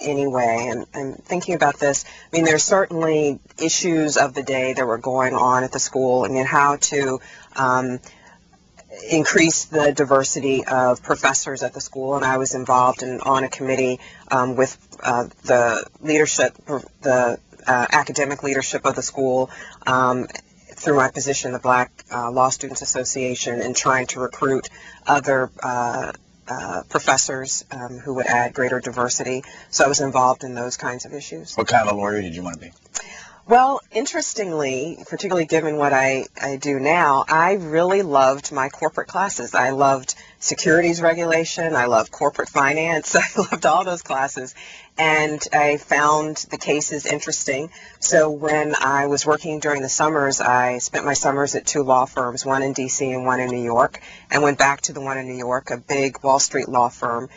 any way. And thinking about this, I mean, there's certainly issues of the day that were going on at the school. I mean, how to increase the diversity of professors at the school, and I was involved on a committee with the leadership, the academic leadership of the school, through my position, the Black Law Students Association, and trying to recruit other professors who would add greater diversity. So I was involved in those kinds of issues. What kind of a lawyer did you want to be? Well, interestingly, particularly given what I do now, I really loved my corporate classes. I loved securities regulation, I loved corporate finance, I loved all those classes, and I found the cases interesting. So when I was working during the summers, I spent my summers at 2 law firms, one in D.C. and one in New York, and went back to the one in New York, a big Wall Street law firm.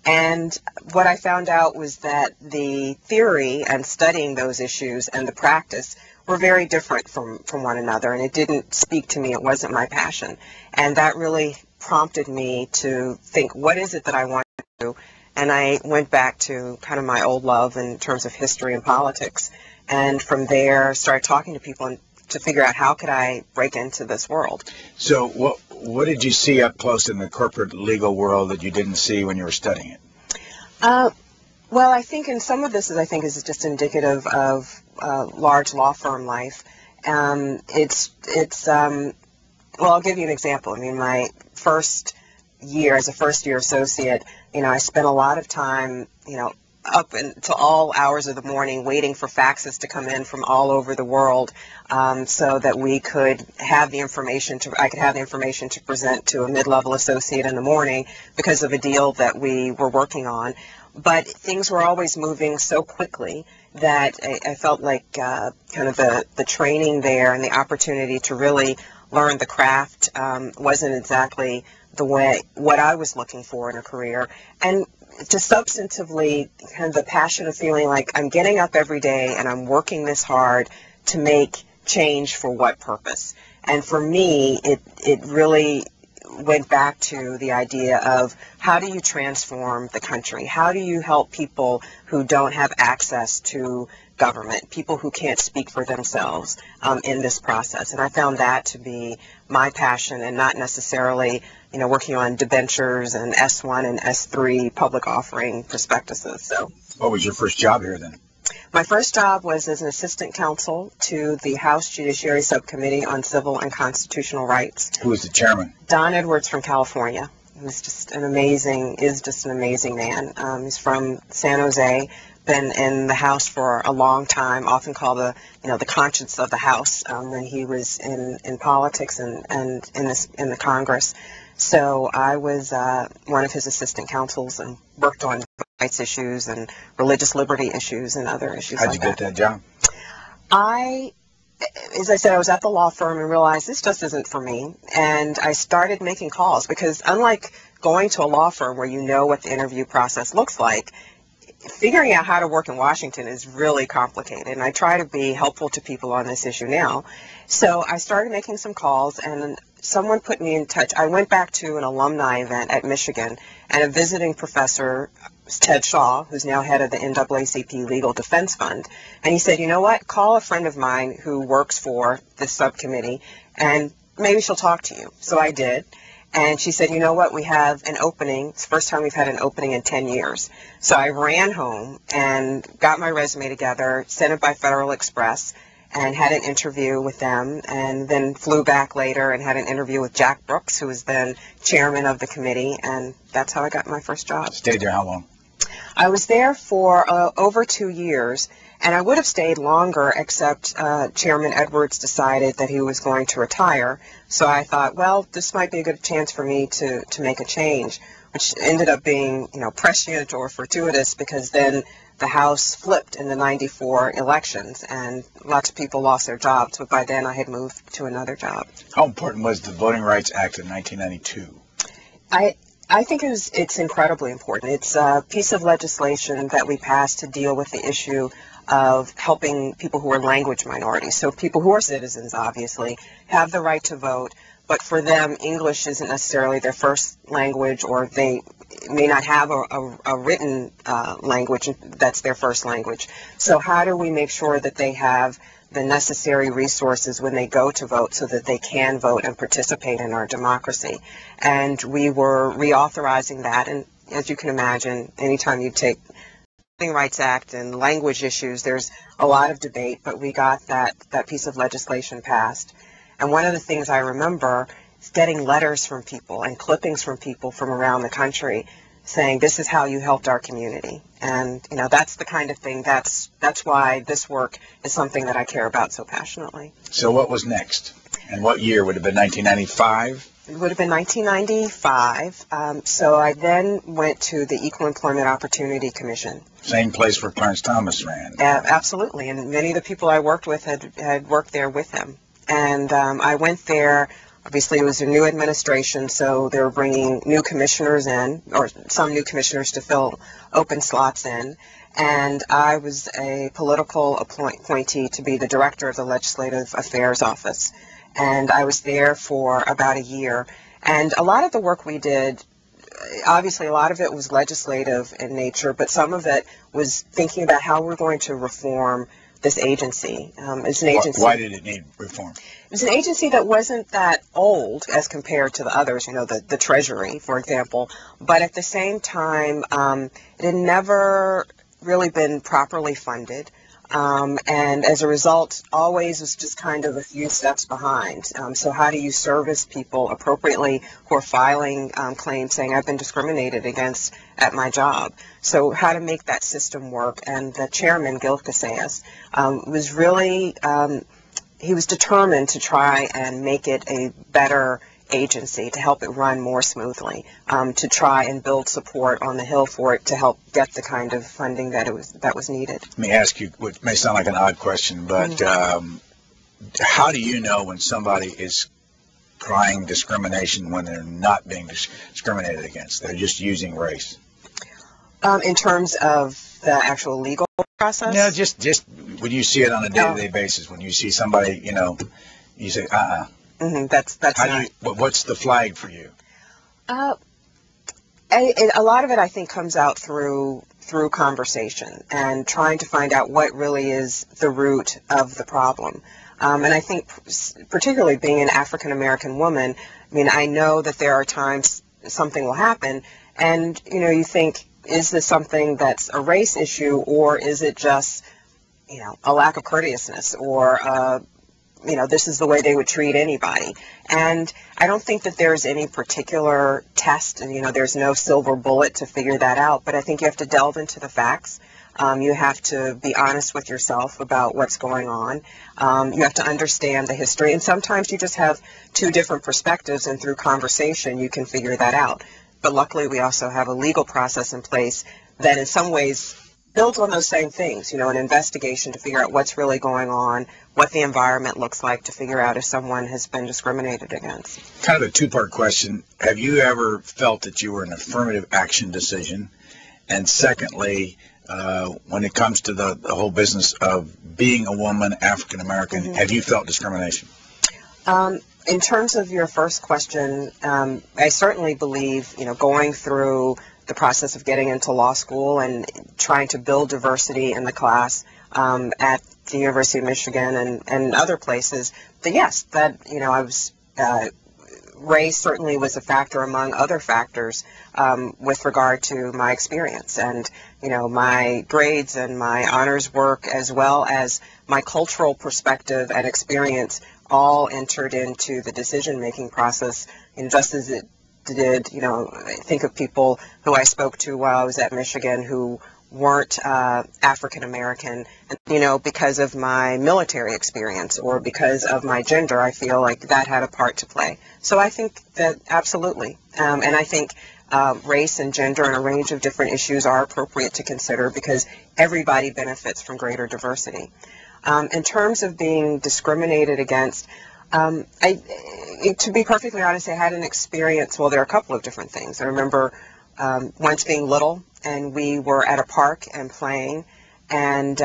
And what I found out was that the theory and studying those issues and the practice were very different from one another, and it didn't speak to me. It wasn't my passion. And that really prompted me to think, what is it that I want to do? And I went back to kind of my old love in terms of history and politics. And from there, started talking to people and to figure out how could I break into this world. So what did you see up close in the corporate legal world that you didn't see when you were studying it? Well, I think in some of this is just indicative of large law firm life. Well, I'll give you an example. I mean, my first year as a first-year associate, I spent a lot of time, up until all hours of the morning waiting for faxes to come in from all over the world, so that we could have the information I could have the information to present to a mid-level associate in the morning because of a deal that we were working on. But things were always moving so quickly that I felt like kind of the training there and the opportunity to really learn the craft wasn't exactly what I was looking for in a career. And to substantively, kind of the passion of feeling like I'm getting up every day and I'm working this hard to make change for what purpose. And for me, it really went back to the idea of how do you transform the country? How do you help people who don't have access to government, people who can't speak for themselves in this process? And I found that to be my passion, and not necessarily working on debentures and S1 and S3 public offering prospectuses. So, what was your first job here then? My first job was as an assistant counsel to the House Judiciary Subcommittee on Civil and Constitutional Rights. Who was the chairman? Don Edwards from California. He was just an amazing man. He's from San Jose, been in the House for a long time, often called the conscience of the House when he was in politics and in the Congress. So I was one of his assistant counsels and worked on rights issues and religious liberty issues and other issues like that. How'd you get that job? As I said, I was at the law firm and realized this just isn't for me. And I started making calls because unlike going to a law firm where you know what the interview process looks like, figuring out how to work in Washington is really complicated. And I try to be helpful to people on this issue now. So I started making some calls, and someone put me in touch. I went back to an alumni event at Michigan, and a visiting professor, Ted Shaw, who's now head of the NAACP Legal Defense Fund, and he said, you know what, call a friend of mine who works for this subcommittee, and maybe she'll talk to you. So I did, and she said, you know what, we have an opening. It's the first time we've had an opening in 10 years. So I ran home and got my resume together, sent it by Federal Express, and had an interview with them, and then flew back later and had an interview with Jack Brooks, who was then chairman of the committee, and that's how I got my first job. Stayed there how long? I was there for over 2 years, and I would have stayed longer, except Chairman Edwards decided that he was going to retire. So I thought, well, this might be a good chance for me to make a change, which ended up being, prescient or fortuitous, because then the House flipped in the '94 elections, and lots of people lost their jobs. But by then, I had moved to another job. How important was the Voting Rights Act of 1992? I think it's incredibly important. It's a piece of legislation that we passed to deal with the issue of helping people who are language minorities. So people who are citizens, obviously, have the right to vote, but for them, English isn't necessarily their first language, or they may not have a written language that's their first language. So how do we make sure that they have the necessary resources when they go to vote so that they can vote and participate in our democracy? And we were reauthorizing that, and as you can imagine, anytime you take Voting Rights Act and language issues, there's a lot of debate, but we got that piece of legislation passed. And one of the things I remember is getting letters from people and clippings from people from around the country saying, this is how you helped our community. And, you know, that's the kind of thing, that's why this work is something that I care about so passionately. So what was next? And what year? Would it have been 1995? It would have been 1995. So I then went to the Equal Employment Opportunity Commission. Same place where Clarence Thomas ran. Absolutely. And many of the people I worked with had worked there with him. And I went there. Obviously, it was a new administration, so they were bringing new commissioners in, or some new commissioners to fill open slots in. And I was a political appointee to be the director of the Legislative Affairs Office. And I was there for about a year. And a lot of the work we did, obviously a lot of it was legislative in nature, but some of it was thinking about how we're going to reform this agency. It's an agency. Why did it need reform? It was an agency that wasn't that old as compared to the others, you know, the Treasury, for example, but at the same time, it had never really been properly funded. And as a result, always was just kind of a few steps behind. So how do you service people appropriately who are filing claims saying, I've been discriminated against at my job? So how to make that system work. And the chairman, Gil Casillas, was really, he was determined to try and make it a better agency, to help it run more smoothly, to try and build support on the Hill for it to help get the kind of funding that was needed. Let me ask you, what may sound like an odd question, but how do you know when somebody is crying discrimination when they're not being discriminated against? They're just using race. In terms of the actual legal process? No, just when you see it on a day-to-day basis, when you see somebody, you know, you say, That's what's the flag for you? A lot of it, I think, comes out through conversation and trying to find out what really is the root of the problem. And I think, particularly being an African American woman, I mean, I know that there are times something will happen, and you know, you think, is this something that's a race issue, or is it just, you know, a lack of courteousness, or you know, this is the way they would treat anybody. And I don't think that there's any particular test, and, you know, there's no silver bullet to figure that out, but I think you have to delve into the facts. You have to be honest with yourself about what's going on. You have to understand the history, and sometimes you just have two different perspectives, and through conversation you can figure that out. But luckily we also have a legal process in place that in some ways builds on those same things, you know, an investigation to figure out what's really going on, what the environment looks like, to figure out if someone has been discriminated against. Kind of a two-part question. Have you ever felt that you were an affirmative action decision? And secondly, when it comes to the whole business of being a woman, African American, have you felt discrimination? In terms of your first question, I certainly believe, you know, going through the process of getting into law school and trying to build diversity in the class at the University of Michigan and other places, that yes, that, you know, I was, race certainly was a factor among other factors with regard to my experience. And, you know, my grades and my honors work, as well as my cultural perspective and experience, all entered into the decision-making process, and just as it did, you know, think of people who I spoke to while I was at Michigan who weren't African American, you know, because of my military experience or because of my gender, I feel like that had a part to play. So I think that absolutely, and I think race and gender and a range of different issues are appropriate to consider because everybody benefits from greater diversity. In terms of being discriminated against, to be perfectly honest, I had an experience, well, there are a couple of different things. I remember once being little, and we were at a park and playing, and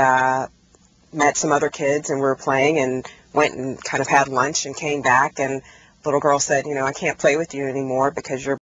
met some other kids, and we were playing, and went and kind of had lunch and came back, and the little girl said, you know, I can't play with you anymore because you're